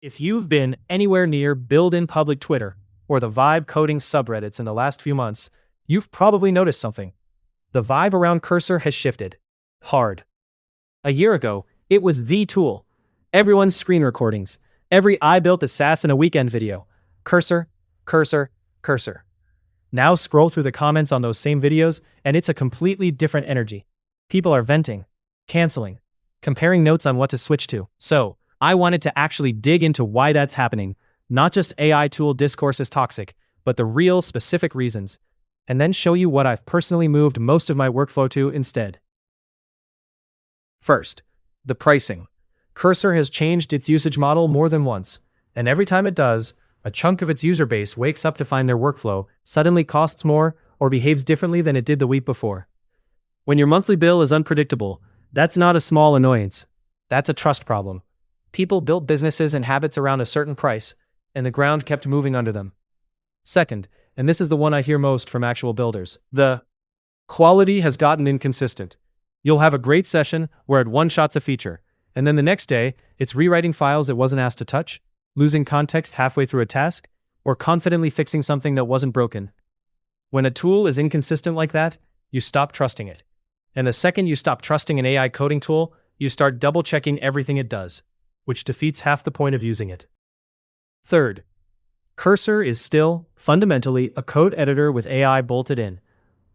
If you've been anywhere near build-in public Twitter or the vibe coding subreddits in the last few months, you've probably noticed something. The vibe around Cursor has shifted. Hard. A year ago, it was the tool. Everyone's screen recordings. Every I built a SaaS in a weekend video. Cursor, cursor, cursor. Now scroll through the comments on those same videos, and it's a completely different energy. People are venting, canceling, comparing notes on what to switch to. So, I wanted to actually dig into why that's happening, not just AI tool discourse is toxic, but the real specific reasons, and then show you what I've personally moved most of my workflow to instead. First, the pricing. Cursor has changed its usage model more than once, and every time it does, a chunk of its user base wakes up to find their workflow suddenly costs more or behaves differently than it did the week before. When your monthly bill is unpredictable, that's not a small annoyance. That's a trust problem. People built businesses and habits around a certain price, and the ground kept moving under them. Second, and this is the one I hear most from actual builders, the quality has gotten inconsistent. You'll have a great session where it one-shots a feature, and then the next day, it's rewriting files it wasn't asked to touch, losing context halfway through a task, or confidently fixing something that wasn't broken. When a tool is inconsistent like that, you stop trusting it. And the second you stop trusting an AI coding tool, you start double-checking everything it does, which defeats half the point of using it. Third, Cursor is still, fundamentally, a code editor with AI bolted in.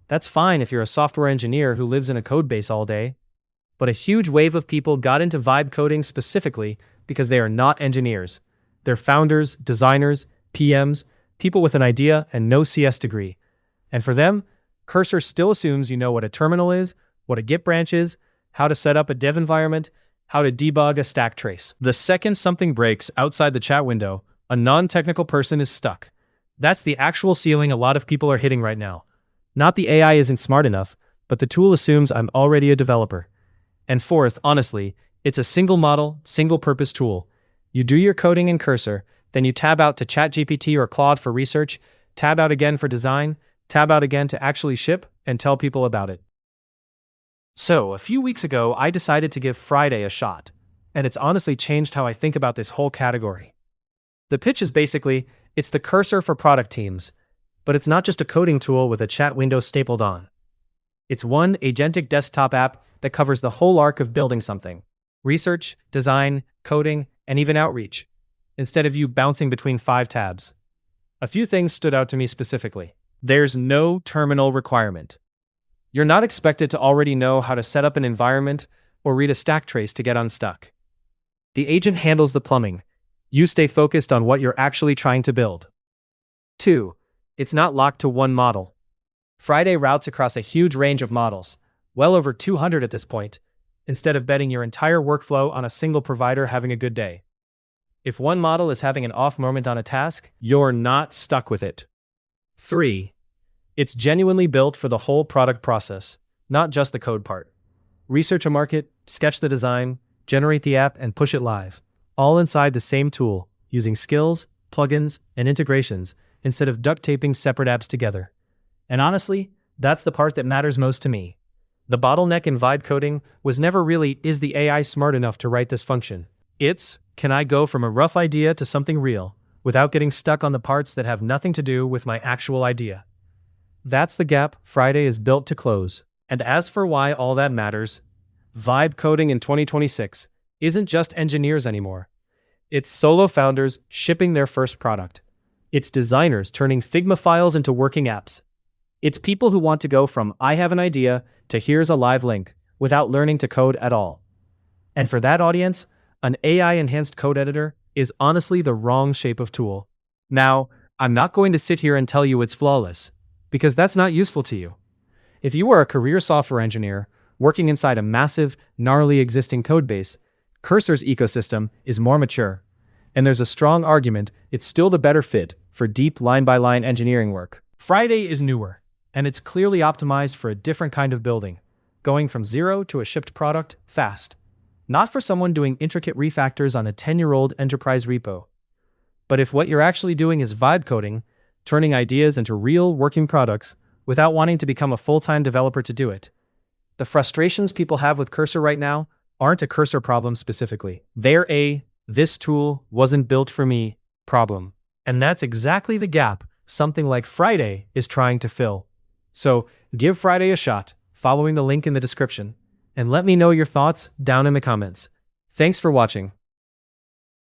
That's fine if you're a software engineer who lives in a code base all day, but a huge wave of people got into vibe coding specifically because they are not engineers. They're founders, designers, PMs, people with an idea and no CS degree. And for them, Cursor still assumes you know what a terminal is, what a Git branch is, how to set up a dev environment, how to debug a stack trace. The second something breaks outside the chat window, a non-technical person is stuck. That's the actual ceiling a lot of people are hitting right now. Not the AI isn't smart enough, but the tool assumes I'm already a developer. And fourth, honestly, it's a single model, single purpose tool. You do your coding in Cursor, then you tab out to ChatGPT or Claude for research, tab out again for design, tab out again to actually ship, and tell people about it. So, a few weeks ago, I decided to give Friday a shot, and it's honestly changed how I think about this whole category. The pitch is basically, it's the Cursor for product teams, but it's not just a coding tool with a chat window stapled on. It's one agentic desktop app that covers the whole arc of building something. Research, design, coding, and even outreach, instead of you bouncing between 5 tabs. A few things stood out to me specifically. There's no terminal requirement. You're not expected to already know how to set up an environment or read a stack trace to get unstuck. The agent handles the plumbing. You stay focused on what you're actually trying to build. 2. It's not locked to one model. Friday routes across a huge range of models, well over 200 at this point, instead of betting your entire workflow on a single provider having a good day. If one model is having an off moment on a task, you're not stuck with it. 3. It's genuinely built for the whole product process, not just the code part. Research a market, sketch the design, generate the app, and push it live, all inside the same tool, using skills, plugins, and integrations, instead of duct taping separate apps together. And honestly, that's the part that matters most to me. The bottleneck in vibe coding was never really, is the AI smart enough to write this function? It's, can I go from a rough idea to something real, without getting stuck on the parts that have nothing to do with my actual idea? That's the gap Friday is built to close. And as for why all that matters, vibe coding in 2026 isn't just engineers anymore. It's solo founders shipping their first product. It's designers turning Figma files into working apps. It's people who want to go from I have an idea to here's a live link without learning to code at all. And for that audience, an AI-enhanced code editor is honestly the wrong shape of tool. Now, I'm not going to sit here and tell you it's flawless, because that's not useful to you. If you are a career software engineer working inside a massive, gnarly existing codebase, Cursor's ecosystem is more mature, and there's a strong argument it's still the better fit for deep line-by-line engineering work. Friday is newer, and it's clearly optimized for a different kind of building, going from zero to a shipped product fast. Not for someone doing intricate refactors on a 10-year-old enterprise repo. But if what you're actually doing is vibe coding, turning ideas into real working products without wanting to become a full-time developer to do it. The frustrations people have with Cursor right now aren't a Cursor problem specifically. They're a "This tool wasn't built for me" problem. And that's exactly the gap something like Friday is trying to fill. So, give Friday a shot, following the link in the description, and let me know your thoughts down in the comments. Thanks for watching.